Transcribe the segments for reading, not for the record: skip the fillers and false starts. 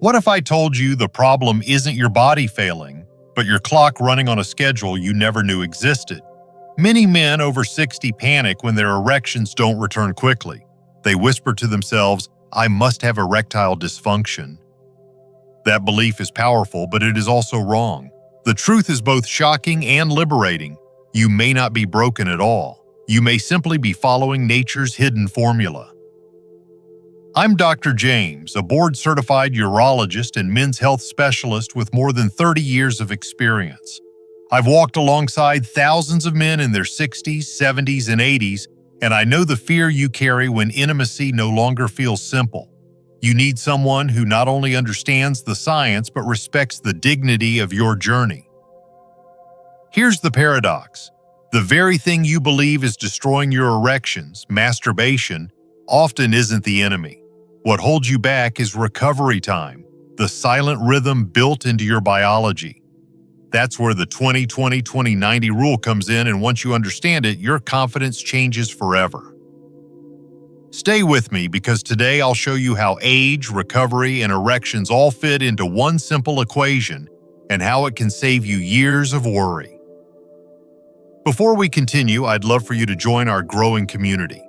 What if I told you the problem isn't your body failing, but your clock running on a schedule you never knew existed? Many men over 60 panic when their erections don't return quickly. They whisper to themselves, "I must have erectile dysfunction." That belief is powerful, but it is also wrong. The truth is both shocking and liberating. You may not be broken at all. You may simply be following nature's hidden formula. I'm Dr. James, a board-certified urologist and men's health specialist with more than 30 years of experience. I've walked alongside thousands of men in their 60s, 70s, and 80s, and I know the fear you carry when intimacy no longer feels simple. You need someone who not only understands the science but respects the dignity of your journey. Here's the paradox. The very thing you believe is destroying your erections, masturbation, often isn't the enemy. What holds you back is recovery time, the silent rhythm built into your biology. That's where the 20-20-20-90 rule comes in, and once you understand it, your confidence changes forever. Stay with me because today I'll show you how age, recovery, and erections all fit into one simple equation and how it can save you years of worry. Before we continue, I'd love for you to join our growing community.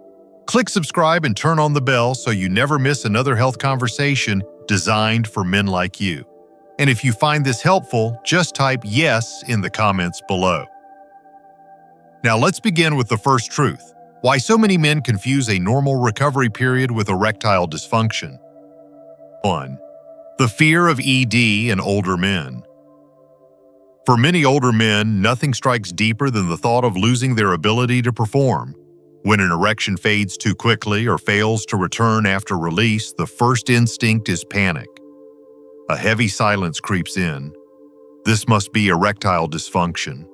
Click subscribe and turn on the bell so you never miss another health conversation designed for men like you. And if you find this helpful, just type yes in the comments below. Now let's begin with the first truth. Why so many men confuse a normal recovery period with erectile dysfunction. 1. The fear of ED in older men. For many older men, nothing strikes deeper than the thought of losing their ability to perform. When an erection fades too quickly or fails to return after release, the first instinct is panic. A heavy silence creeps in. This must be erectile dysfunction.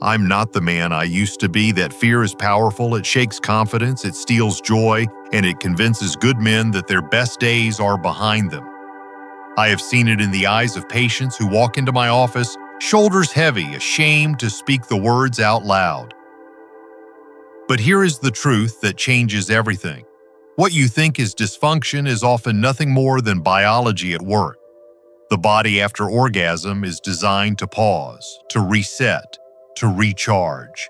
I'm not the man I used to be. That fear is powerful. It shakes confidence, it steals joy, and it convinces good men that their best days are behind them. I have seen it in the eyes of patients who walk into my office, shoulders heavy, ashamed to speak the words out loud. But here is the truth that changes everything. What you think is dysfunction is often nothing more than biology at work. The body after orgasm is designed to pause, to reset, to recharge.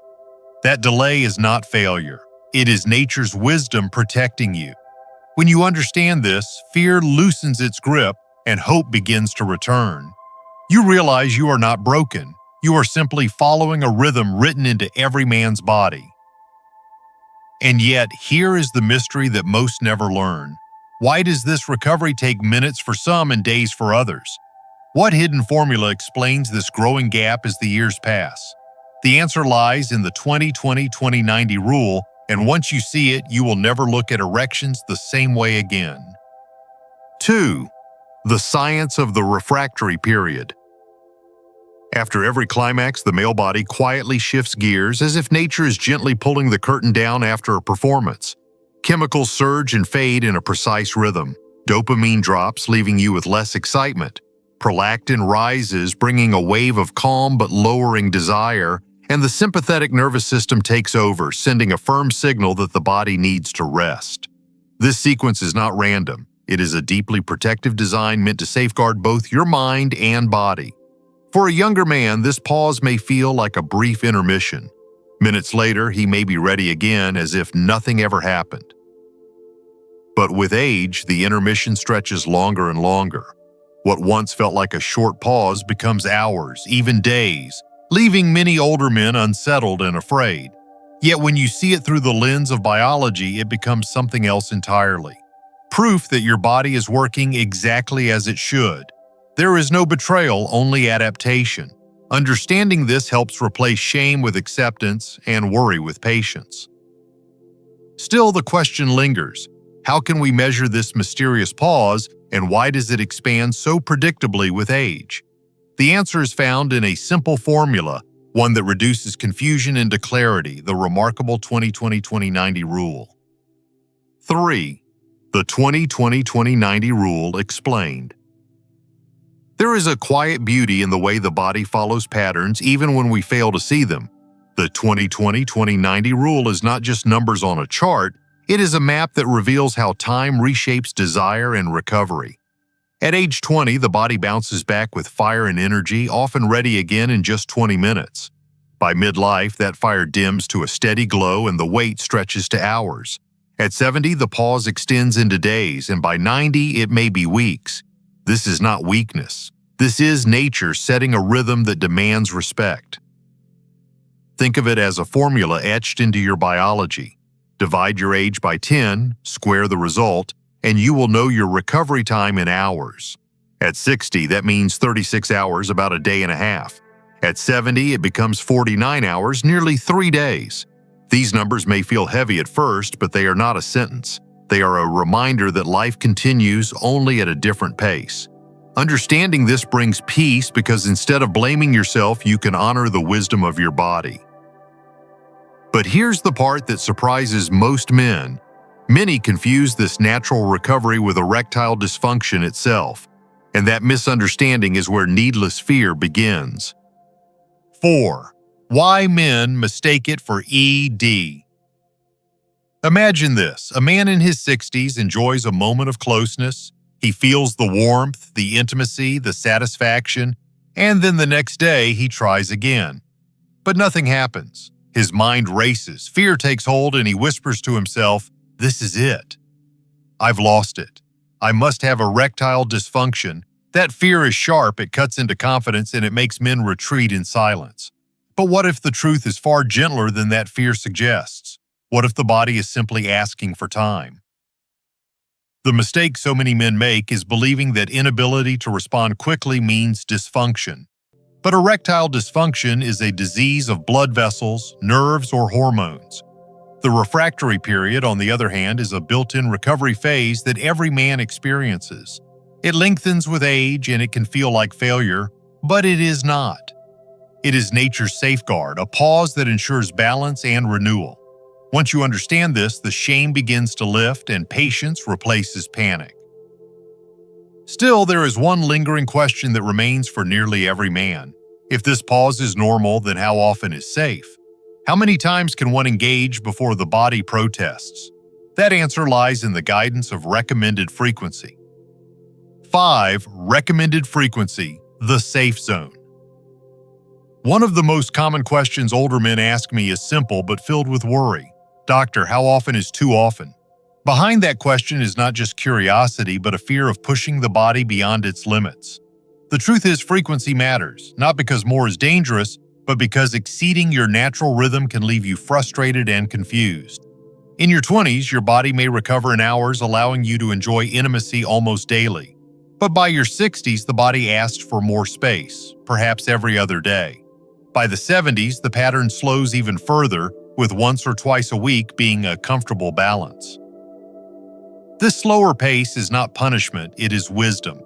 That delay is not failure. It is nature's wisdom protecting you. When you understand this, fear loosens its grip and hope begins to return. You realize you are not broken. You are simply following a rhythm written into every man's body. And yet, here is the mystery that most never learn. Why does this recovery take minutes for some and days for others? What hidden formula explains this growing gap as the years pass? The answer lies in the 20-20-20-90 rule, and once you see it, you will never look at erections the same way again. 2. The science of the refractory period. After every climax, the male body quietly shifts gears as if nature is gently pulling the curtain down after a performance. Chemicals surge and fade in a precise rhythm. Dopamine drops, leaving you with less excitement. Prolactin rises, bringing a wave of calm but lowering desire, and the sympathetic nervous system takes over, sending a firm signal that the body needs to rest. This sequence is not random. It is a deeply protective design meant to safeguard both your mind and body. For a younger man, this pause may feel like a brief intermission. Minutes later, he may be ready again as if nothing ever happened. But with age, the intermission stretches longer and longer. What once felt like a short pause becomes hours, even days, leaving many older men unsettled and afraid. Yet when you see it through the lens of biology, it becomes something else entirely. Proof that your body is working exactly as it should. There is no betrayal, only adaptation. Understanding this helps replace shame with acceptance and worry with patience. Still, the question lingers. How can we measure this mysterious pause, and why does it expand so predictably with age? The answer is found in a simple formula, one that reduces confusion into clarity, the remarkable 20-20-20-90 rule. 3. The 20-20-20-90 rule explained. There is a quiet beauty in the way the body follows patterns even when we fail to see them. The 20-20-20-90 rule is not just numbers on a chart, it is a map that reveals how time reshapes desire and recovery. At age 20, the body bounces back with fire and energy, often ready again in just 20 minutes. By midlife, that fire dims to a steady glow and the wait stretches to hours. At 70, the pause extends into days, and by 90, it may be weeks. This is not weakness. This is nature setting a rhythm that demands respect. Think of it as a formula etched into your biology. Divide your age by 10, square the result, and you will know your recovery time in hours. At 60, that means 36 hours, about a day and a half. At 70, it becomes 49 hours, nearly 3 days. These numbers may feel heavy at first, but they are not a sentence. They are a reminder that life continues, only at a different pace. Understanding this brings peace because instead of blaming yourself, you can honor the wisdom of your body. But here's the part that surprises most men. Many confuse this natural recovery with erectile dysfunction itself, and that misunderstanding is where needless fear begins. 4. Why men mistake it for ED. Imagine this. A man in his 60s enjoys a moment of closeness. He feels the warmth, the intimacy, the satisfaction, and then the next day he tries again. But nothing happens. His mind races, fear takes hold, and he whispers to himself, "This is it. I've lost it. I must have erectile dysfunction." That fear is sharp, it cuts into confidence, and it makes men retreat in silence. But what if the truth is far gentler than that fear suggests? What if the body is simply asking for time? The mistake so many men make is believing that inability to respond quickly means dysfunction. But erectile dysfunction is a disease of blood vessels, nerves, or hormones. The refractory period, on the other hand, is a built-in recovery phase that every man experiences. It lengthens with age and it can feel like failure, but it is not. It is nature's safeguard, a pause that ensures balance and renewal. Once you understand this, the shame begins to lift and patience replaces panic. Still, there is one lingering question that remains for nearly every man. If this pause is normal, then how often is safe? How many times can one engage before the body protests? That answer lies in the guidance of recommended frequency. 5. Recommended frequency, the safe zone. One of the most common questions older men ask me is simple but filled with worry. "Doctor, how often is too often?" Behind that question is not just curiosity, but a fear of pushing the body beyond its limits. The truth is, frequency matters, not because more is dangerous, but because exceeding your natural rhythm can leave you frustrated and confused. In your 20s, your body may recover in hours, allowing you to enjoy intimacy almost daily. But by your 60s, the body asks for more space, perhaps every other day. By the 70s, the pattern slows even further, with once or twice a week being a comfortable balance. This slower pace is not punishment, it is wisdom.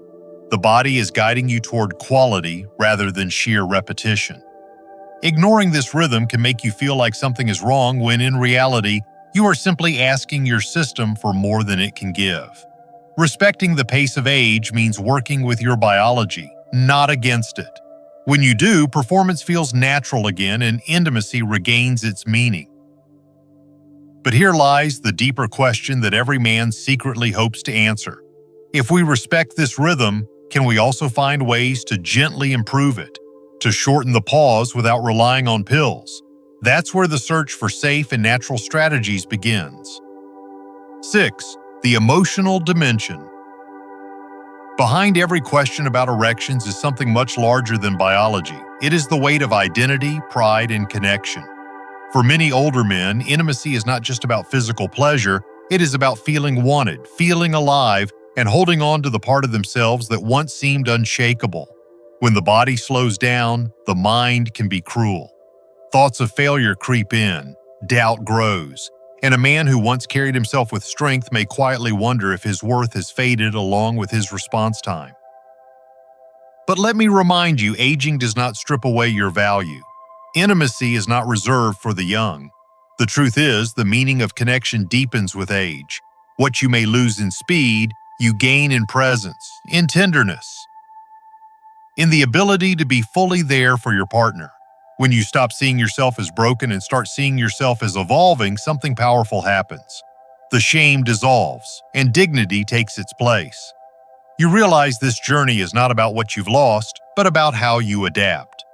The body is guiding you toward quality rather than sheer repetition. Ignoring this rhythm can make you feel like something is wrong when in reality, you are simply asking your system for more than it can give. Respecting the pace of age means working with your biology, not against it. When you do, performance feels natural again and intimacy regains its meaning. But here lies the deeper question that every man secretly hopes to answer. If we respect this rhythm, can we also find ways to gently improve it, to shorten the pause without relying on pills? That's where the search for safe and natural strategies begins. 6. The emotional dimension. Behind every question about erections is something much larger than biology. It is the weight of identity, pride, and connection. For many older men, intimacy is not just about physical pleasure, it is about feeling wanted, feeling alive, and holding on to the part of themselves that once seemed unshakable. When the body slows down, the mind can be cruel. Thoughts of failure creep in, doubt grows, and a man who once carried himself with strength may quietly wonder if his worth has faded along with his response time. But let me remind you, aging does not strip away your value. Intimacy is not reserved for the young. The truth is, the meaning of connection deepens with age. What you may lose in speed, you gain in presence, in tenderness, in the ability to be fully there for your partner. When you stop seeing yourself as broken and start seeing yourself as evolving, something powerful happens. The shame dissolves, and dignity takes its place. You realize this journey is not about what you've lost, but about how you adapt.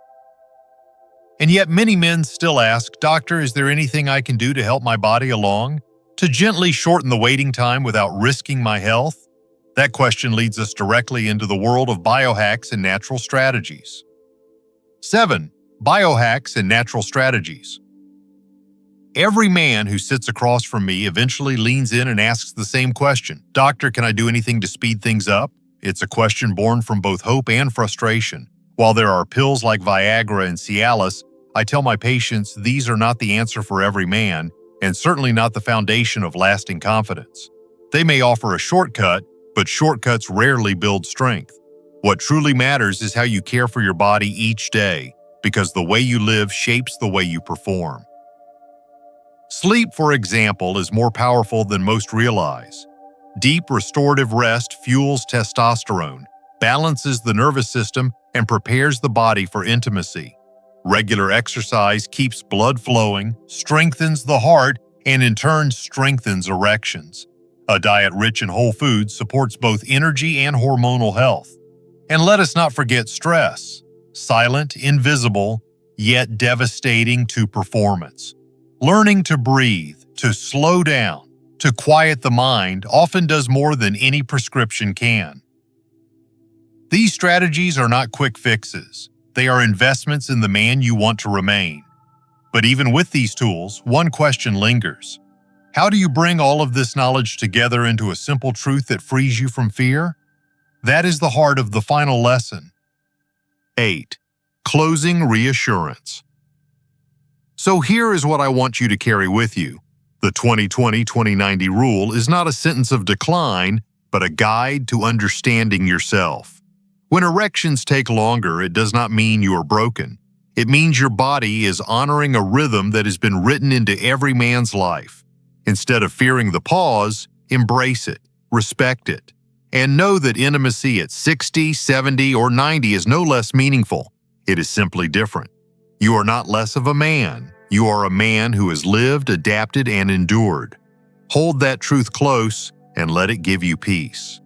And yet many men still ask, "Doctor, is there anything I can do to help my body along? To gently shorten the waiting time without risking my health?" That question leads us directly into the world of biohacks and natural strategies. 7. Biohacks and natural strategies. Every man who sits across from me eventually leans in and asks the same question. "Doctor, can I do anything to speed things up?" It's a question born from both hope and frustration. While there are pills like Viagra and Cialis, I tell my patients these are not the answer for every man, and certainly not the foundation of lasting confidence. They may offer a shortcut, but shortcuts rarely build strength. What truly matters is how you care for your body each day, because the way you live shapes the way you perform. Sleep, for example, is more powerful than most realize. Deep restorative rest fuels testosterone, balances the nervous system, and prepares the body for intimacy. Regular exercise keeps blood flowing, strengthens the heart, and in turn strengthens erections. A diet rich in whole foods supports both energy and hormonal health. And let us not forget stress. Silent, invisible, yet devastating to performance. Learning to breathe, to slow down, to quiet the mind often does more than any prescription can. These strategies are not quick fixes. They are investments in the man you want to remain. But even with these tools, one question lingers. How do you bring all of this knowledge together into a simple truth that frees you from fear? That is the heart of the final lesson. 8. Closing reassurance. So here is what I want you to carry with you. The 20-20-20-90 rule is not a sentence of decline, but a guide to understanding yourself. When erections take longer, it does not mean you are broken. It means your body is honoring a rhythm that has been written into every man's life. Instead of fearing the pause, embrace it, respect it, and know that intimacy at 60, 70, or 90 is no less meaningful. It is simply different. You are not less of a man. You are a man who has lived, adapted, and endured. Hold that truth close and let it give you peace.